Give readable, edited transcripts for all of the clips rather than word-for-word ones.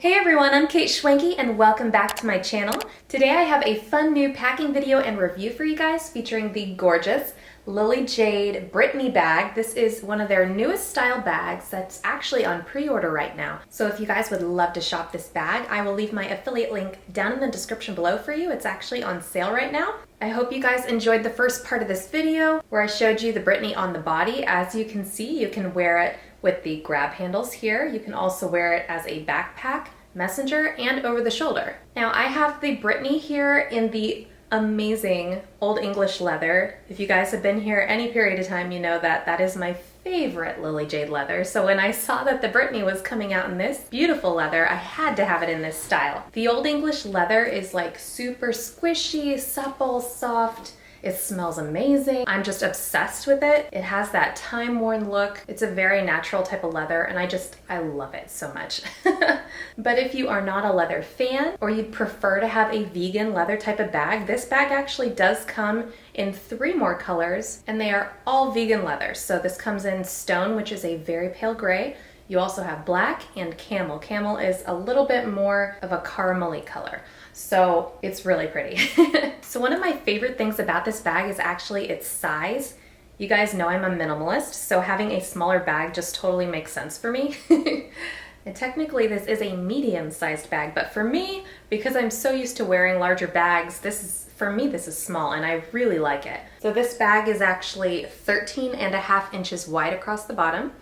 Hey everyone, I'm kateschwanke and welcome back to my channel. Today I have a fun new packing video and review for you guys featuring the gorgeous Lily Jade Brittany bag. This is one of their newest style bags that's actually on pre-order right now. So if you guys would love to shop this bag, I will leave my affiliate link down in the description below for you. It's actually on sale right now. I hope you guys enjoyed the first part of this video where I showed you the Brittany on the body. As you can see, you can wear it with the grab handles here. You can also wear it as a backpack, messenger, and over the shoulder. Now I have the Brittany here in the amazing Old English leather. If you guys have been here any period of time, you know that that is my favorite Lily Jade leather. So when I saw that the Brittany was coming out in this beautiful leather, I had to have it in this style. The Old English leather is like super squishy, supple, soft. It smells amazing. I'm just obsessed with it. It has that time-worn look. It's a very natural type of leather and I love it so much. But if you are not a leather fan or you'd prefer to have a vegan leather type of bag, this bag actually does come in 3 more colors and they are all vegan leather. So this comes in stone, which is a very pale gray. You also have black and camel. Camel is a little bit more of a caramelly color. So it's really pretty. So one of my favorite things about this bag is actually its size. You guys know I'm a minimalist, so having a smaller bag just totally makes sense for me. And technically this is a medium-sized bag, but for me, because I'm so used to wearing larger bags, for me this is small and I really like it. So this bag is actually 13.5 inches wide across the bottom,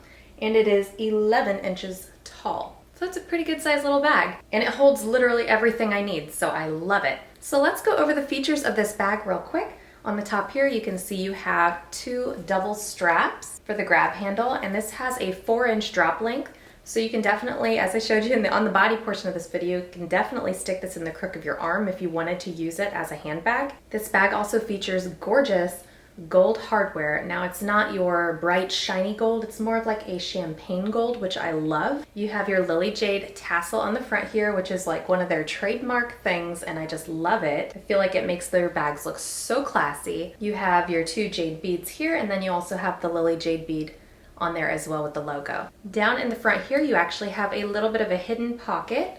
and it is 11 inches tall. So it's a pretty good sized little bag, and it holds literally everything I need, so I love it. So let's go over the features of this bag real quick. On the top here, you can see you have 2 double straps for the grab handle, and this has a 4-inch drop length. So you can definitely, as I showed you on the body portion of this video, you can definitely stick this in the crook of your arm if you wanted to use it as a handbag. This bag also features gorgeous gold hardware. Now it's not your bright shiny gold, it's more of like a champagne gold, which I love. You have your Lily Jade tassel on the front here, which is like one of their trademark things, and I just love it. I feel like it makes their bags look so classy. You have your 2 jade beads here, and then you also have the Lily Jade bead on there as well with the logo. Down in the front here, you actually have a little bit of a hidden pocket,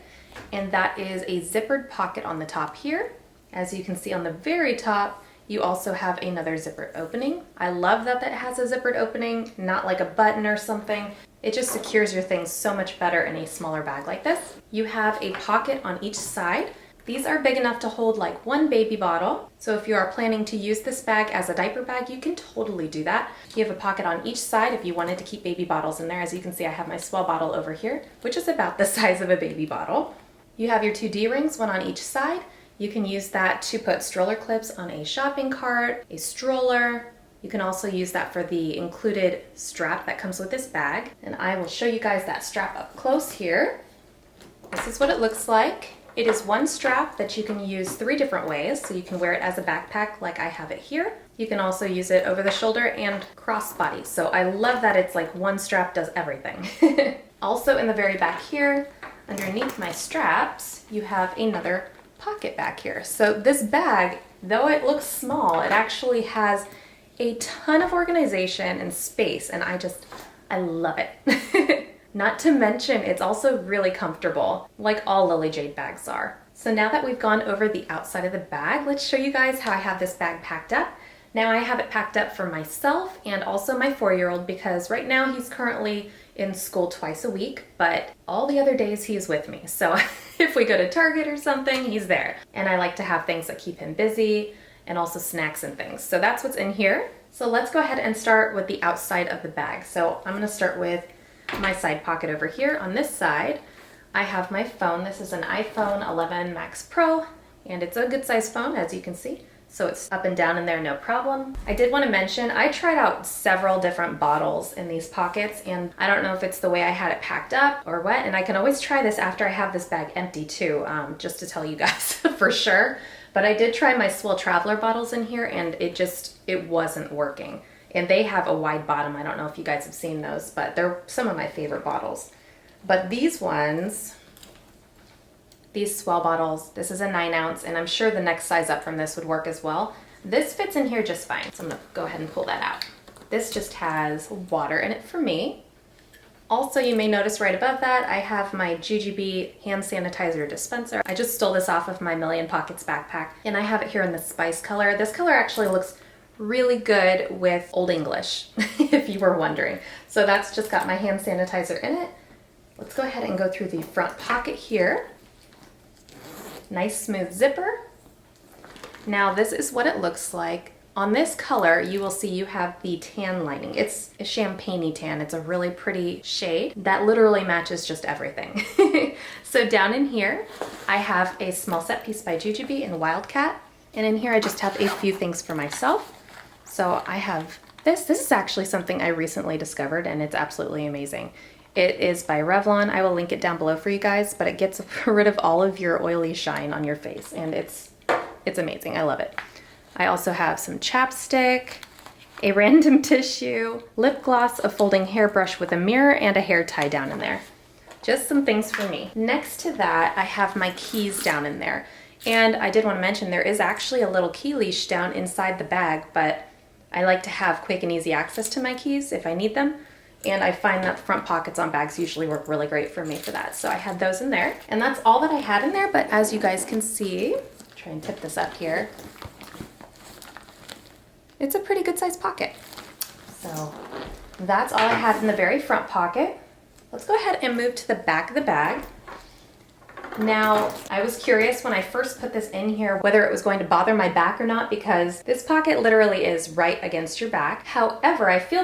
and that is a zippered pocket on the top here. As you can see on the very top, you also have another zippered opening. I love that it has a zippered opening, not like a button or something. It just secures your things so much better in a smaller bag like this. You have a pocket on each side. These are big enough to hold like 1 baby bottle. So if you are planning to use this bag as a diaper bag, you can totally do that. You have a pocket on each side if you wanted to keep baby bottles in there. As you can see, I have my swell bottle over here, which is about the size of a baby bottle. You have your 2 D-rings, 1 on each side. You can use that to put stroller clips on a shopping cart, a stroller. You can also use that for the included strap that comes with this bag. And I will show you guys that strap up close here. This is what it looks like. It is 1 strap that you can use 3 different ways. So you can wear it as a backpack like I have it here. You can also use it over the shoulder and crossbody. So I love that it's like 1 strap does everything. Also in the very back here, underneath my straps, you have another pocket back here. So this bag, though it looks small, it actually has a ton of organization and space, and I love it. Not to mention, it's also really comfortable, like all Lily Jade bags are. So now that we've gone over the outside of the bag, let's show you guys how I have this bag packed up. Now I have it packed up for myself and also my 4-year-old because right now he's currently in school twice a week, but all the other days he's with me. So if we go to Target or something, he's there. And I like to have things that keep him busy and also snacks and things. So that's what's in here. So let's go ahead and start with the outside of the bag. So I'm gonna start with my side pocket over here. On this side, I have my phone. This is an iPhone 11 Max Pro, and it's a good size phone, as you can see. So it's up and down in there, no problem. I did want to mention, I tried out several different bottles in these pockets, and I don't know if it's the way I had it packed up or what, and I can always try this after I have this bag empty too, just to tell you guys for sure. But I did try my Swell Traveler bottles in here, and it wasn't working. And they have a wide bottom. I don't know if you guys have seen those, but they're some of my favorite bottles. But these ones, these Swell bottles, this is a 9 ounce, and I'm sure the next size up from this would work as well. This fits in here just fine, so I'm gonna go ahead and pull that out. This just has water in it for me. Also, you may notice right above that, I have my JGB hand sanitizer dispenser. I just stole this off of my Million Pockets backpack, and I have it here in the spice color. This color actually looks really good with Old English, if you were wondering. So that's just got my hand sanitizer in it. Let's go ahead and go through the front pocket here. Nice smooth zipper. Now this is what it looks like. On this color, you will see you have the tan lining. It's a champagne-y tan. It's a really pretty shade that literally matches just everything. So down in here, I have a small set piece by Jujube in Wildcat. And in here, I just have a few things for myself. So I have this. This is actually something I recently discovered, and it's absolutely amazing. It is by Revlon. I will link it down below for you guys, but it gets rid of all of your oily shine on your face, and it's amazing. I love it. I also have some chapstick, a random tissue, lip gloss, a folding hairbrush with a mirror, and a hair tie down in there. Just some things for me. Next to that, I have my keys down in there. And I did want to mention there is actually a little key leash down inside the bag, but I like to have quick and easy access to my keys if I need them. And I find that the front pockets on bags usually work really great for me for that. So I had those in there. And that's all that I had in there, but as you guys can see, try and tip this up here. It's a pretty good sized pocket. So that's all I had in the very front pocket. Let's go ahead and move to the back of the bag. Now, I was curious when I first put this in here whether it was going to bother my back or not, because this pocket literally is right against your back. However, I feel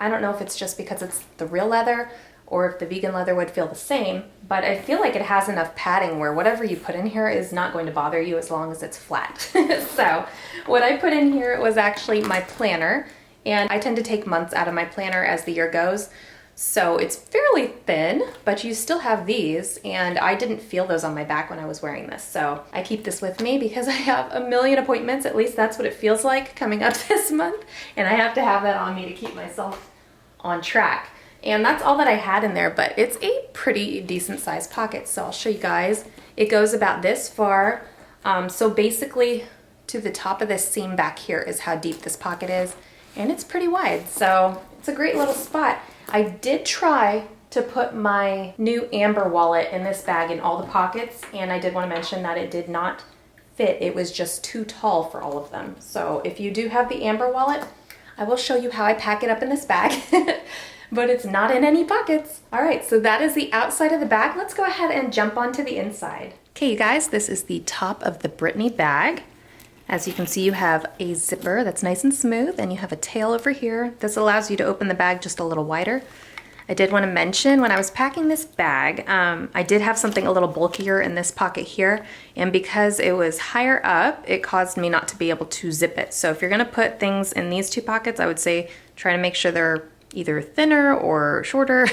I don't know if it's just because it's the real leather or if the vegan leather would feel the same, but I feel like it has enough padding where whatever you put in here is not going to bother you as long as it's flat. So what I put in here was actually my planner, and I tend to take months out of my planner as the year goes. So it's fairly thin, but you still have these, and I didn't feel those on my back when I was wearing this. So I keep this with me because I have a million appointments, at least that's what it feels like coming up this month, and I have to have that on me to keep myself on track. And that's all that I had in there, but it's a pretty decent sized pocket. So I'll show you guys. It goes about this far. So basically to the top of this seam back here is how deep this pocket is, and it's pretty wide. So it's a great little spot. I did try to put my new amber wallet in this bag in all the pockets, and I did want to mention that it did not fit. It was just too tall for all of them. So if you do have the amber wallet, I will show you how I pack it up in this bag. But it's not in any pockets. All right, so that is the outside of the bag. Let's go ahead and jump onto the inside. Okay, you guys, this is the top of the Brittany bag. As you can see, you have a zipper that's nice and smooth, and you have a tail over here. This allows you to open the bag just a little wider. I did want to mention when I was packing this bag, I did have something a little bulkier in this pocket here, and because it was higher up, it caused me not to be able to zip it. So if you're gonna put things in these two pockets, I would say try to make sure they're either thinner or shorter.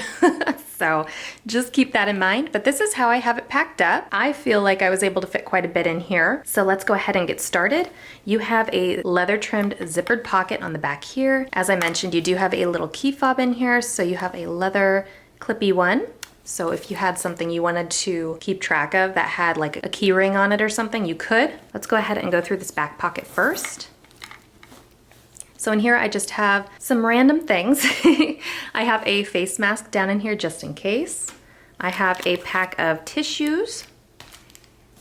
So just keep that in mind. But this is how I have it packed up. I feel like I was able to fit quite a bit in here. So let's go ahead and get started. You have a leather trimmed zippered pocket on the back here. As I mentioned, you do have a little key fob in here. So you have a leather clippy one. So if you had something you wanted to keep track of that had like a key ring on it or something, you could. Let's go ahead and go through this back pocket first. So in here, I just have some random things. I have a face mask down in here just in case. I have a pack of tissues.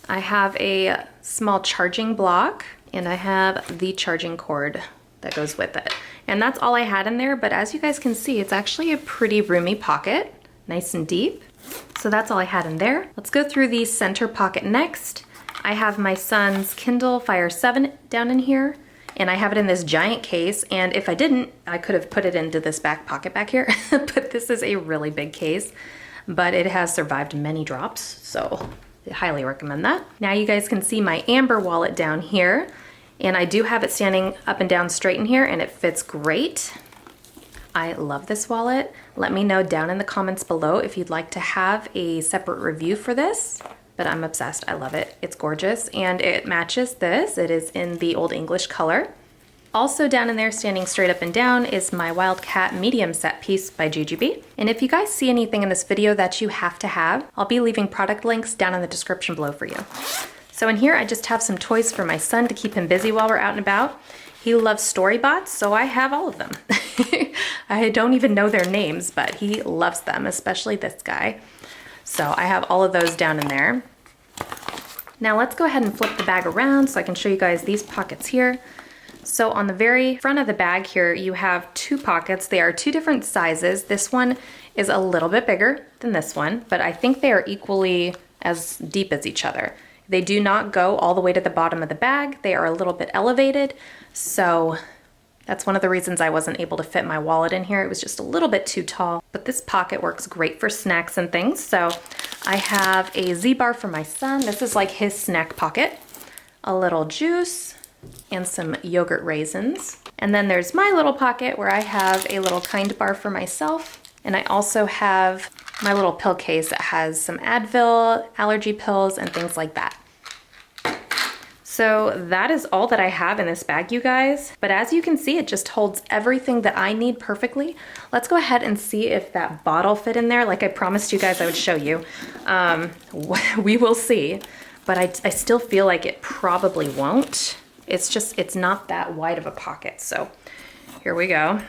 I have a small charging block, and I have the charging cord that goes with it. And that's all I had in there, but as you guys can see, it's actually a pretty roomy pocket, nice and deep. So that's all I had in there. Let's go through the center pocket next. I have my son's Kindle Fire 7 down in here. And I have it in this giant case, and if I didn't, I could have put it into this back pocket back here, but this is a really big case, but it has survived many drops, so I highly recommend that. Now you guys can see my amber wallet down here, and I do have it standing up and down straight in here, and it fits great. I love this wallet. Let me know down in the comments below if you'd like to have a separate review for this. But I'm obsessed. I love it. It's gorgeous, and it matches this. It is in the Old English color. Also down in there, standing straight up and down, is my Wildcat medium set piece by Jujube. And if you guys see anything in this video that you have to have, I'll be leaving product links down in the description below for you. So in here, I just have some toys for my son to keep him busy while we're out and about. He loves storybots, so I have all of them. I don't even know their names, but he loves them, especially this guy. So I have all of those down in there. Now let's go ahead and flip the bag around so I can show you guys these pockets here. So on the very front of the bag here, you have two pockets. They are two different sizes. This one is a little bit bigger than this one, but I think they are equally as deep as each other. They do not go all the way to the bottom of the bag. They are a little bit elevated. So that's one of the reasons I wasn't able to fit my wallet in here. It was just a little bit too tall, but this pocket works great for snacks and things. So I have a Z-bar for my son. This is like his snack pocket, a little juice and some yogurt raisins. And then there's my little pocket where I have a little Kind bar for myself. And I also have my little pill case that has some Advil, allergy pills, and things like that. So that is all that I have in this bag, you guys. But as you can see, it just holds everything that I need perfectly. Let's go ahead and see if that bottle fit in there. Like I promised you guys I would show you. We will see, but I still feel like it probably won't. It's not that wide of a pocket. So here we go.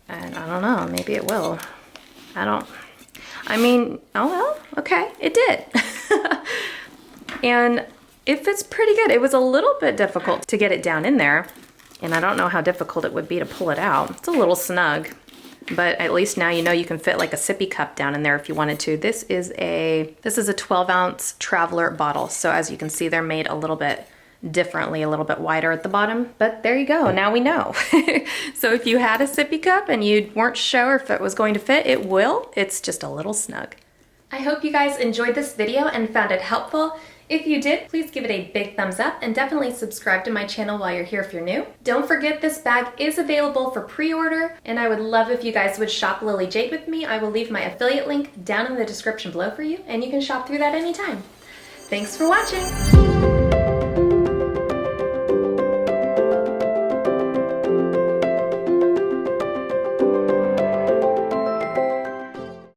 And I don't know, maybe it will. I mean, oh well, okay, it did. And it fits pretty good. It was a little bit difficult to get it down in there, and I don't know how difficult it would be to pull it out. It's a little snug, but at least now you know you can fit like a sippy cup down in there if you wanted to. This is a 12-ounce traveler bottle. So as you can see, they're made a little bit differently, a little bit wider at the bottom, but there you go, now we know. So if you had a sippy cup and you weren't sure if it was going to fit, it will. It's just a little snug. I hope you guys enjoyed this video and found it helpful. If you did, please give it a big thumbs up and definitely subscribe to my channel while you're here if you're new. Don't forget this bag is available for pre-order, and I would love if you guys would shop Lily Jade with me. I will leave my affiliate link down in the description below for you, and you can shop through that anytime. Thanks for watching!